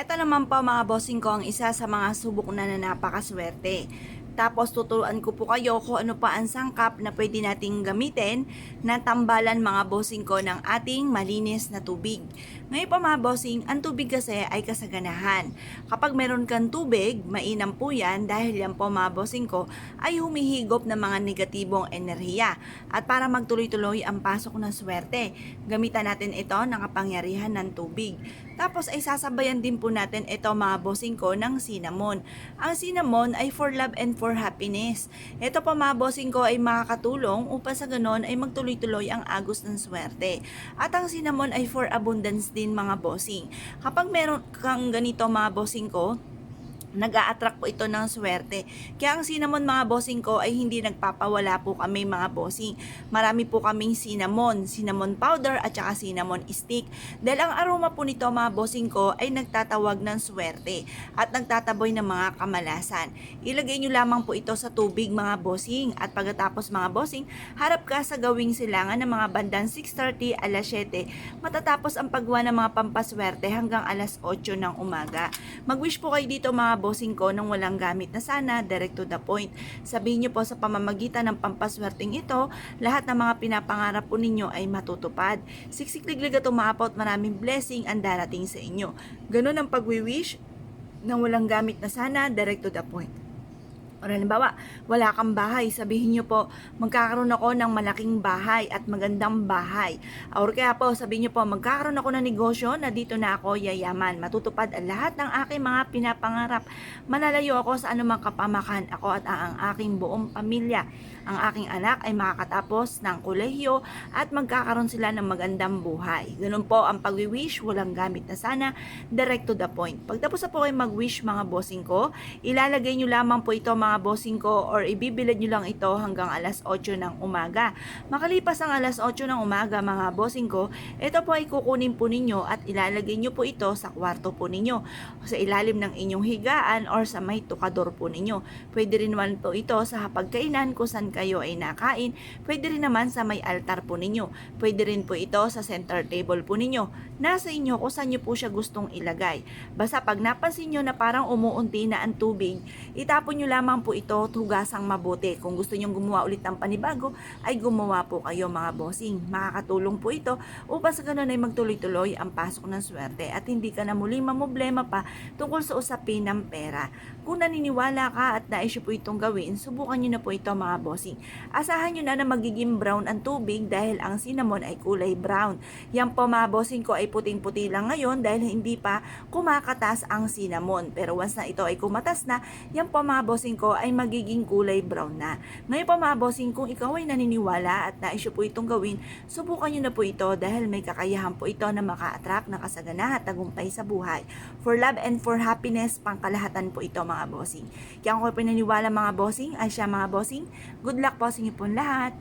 Eto naman po mga bossing ko ang isa sa mga subok na napakaswerte. Tapos tuturuan ko po kayo kung ano pa ang sangkap na pwede nating gamitin na tambalan mga bossing ko ng ating malinis na tubig. Ngayon po mga bossing, ang tubig kasi ay kasaganahan. Kapag meron kang tubig, mainam po yan dahil yan po mga bossing ko ay humihigop ng mga negatibong enerhiya. At para magtuloy-tuloy ang pasok ng swerte, gamitan natin ito ng kapangyarihan ng tubig. Tapos ay sasabayan din po natin ito mga bossing ko ng cinnamon. Ang cinnamon ay for love and for happiness. Ito po mga bossing ko ay makakatulong upang sa ganon ay magtuloy-tuloy ang agos ng swerte. At ang cinnamon ay for abundance din mga bossing. Kapag meron kang ganito mga bossing ko, nag-a-attract po ito ng swerte. Kaya ang cinnamon mga bossing ko ay hindi nagpapawala po kami mga bossing. Marami po kaming cinnamon powder at saka cinnamon stick. Dahil ang aroma po nito mga bossing ko ay nagtatawag ng swerte at nagtataboy ng mga kamalasan. Ilagay nyo lamang po ito sa tubig mga bossing at pagkatapos mga bossing, harap ka sa gawing silangan ng mga bandang 6:30 alas 7 matatapos ang paggawa ng mga pampaswerte hanggang alas 8 ng umaga. Mag-wish po kayo dito mga bossing ko nang walang gamit na sana, direct to the point. Sabihin nyo po sa pamamagitan ng pampaswerteng ito, lahat ng mga pinapangarap po ninyo ay matutupad. Siksik-liglig at umaapaw at maraming blessing ang darating sa inyo. Ganun ang pag-wish nang walang gamit na sana, direct to the point. O halimbawa, wala kang bahay, sabihin nyo po, magkakaroon ako ng malaking bahay at magandang bahay. Or kaya po, sabihin nyo po, magkakaroon ako ng negosyo na dito na ako yayaman. Matutupad ang lahat ng aking mga pinapangarap. Manalayo ako sa anumang kapamakan ako at ang aking buong pamilya. Ang aking anak ay makakatapos ng kolehiyo at magkakaroon sila ng magandang buhay. Ganun po ang pag-wish, walang gamit na sana, direct to the point. Pagtapos na po kayo mag-wish mga bossing ko, ilalagay nyo lamang po ito mga bossing ko or ibibilad nyo lang ito hanggang alas 8 ng umaga. Makalipas ang alas 8 ng umaga mga bossing ko, ito po ay kukunin po ninyo at ilalagay nyo po ito sa kwarto po ninyo, sa ilalim ng inyong higaan or sa may tukador po ninyo. Pwede rin naman po ito sa hapagkainan kung saan kayo ay nakain. Pwede rin naman sa may altar po ninyo. Pwede rin po ito sa center table po ninyo. Nasa inyo kung saan nyo po siya gustong ilagay. Basta pag napansin nyo na parang umuunti na ang tubig, itapon nyo lamang po ito at hugasang mabuti. Kung gusto nyong gumawa ulit ng panibago, ay gumawa po kayo mga bossing. Makakatulong po ito upang sa ganun ay magtuloy-tuloy ang pasok ng swerte at hindi ka na muli mamoblema pa tungkol sa usapin ng pera. Kung naniniwala ka at nais po itong gawin, subukan nyo na po ito mga bossing. Asahan nyo na magiging brown ang tubig dahil ang cinnamon ay kulay brown. Yan po mga bossing ko ay puting-puti lang ngayon dahil hindi pa kumakatas ang cinnamon. Pero once na ito ay kumatas na, yan po mga bossing ko ay magiging kulay brown na. Ngayon po mga bossing, kung ikaw ay naniniwala at nais po itong gawin, subukan nyo na po ito dahil may kakayahan po ito na maka-attract ng kasaganahan at tagumpay sa buhay. For love and for happiness, pangkalahatan po ito mga bossing. Kaya kung kayo pinaniwala mga bossing, ay siya mga bossing, good luck po sa inyo po lahat.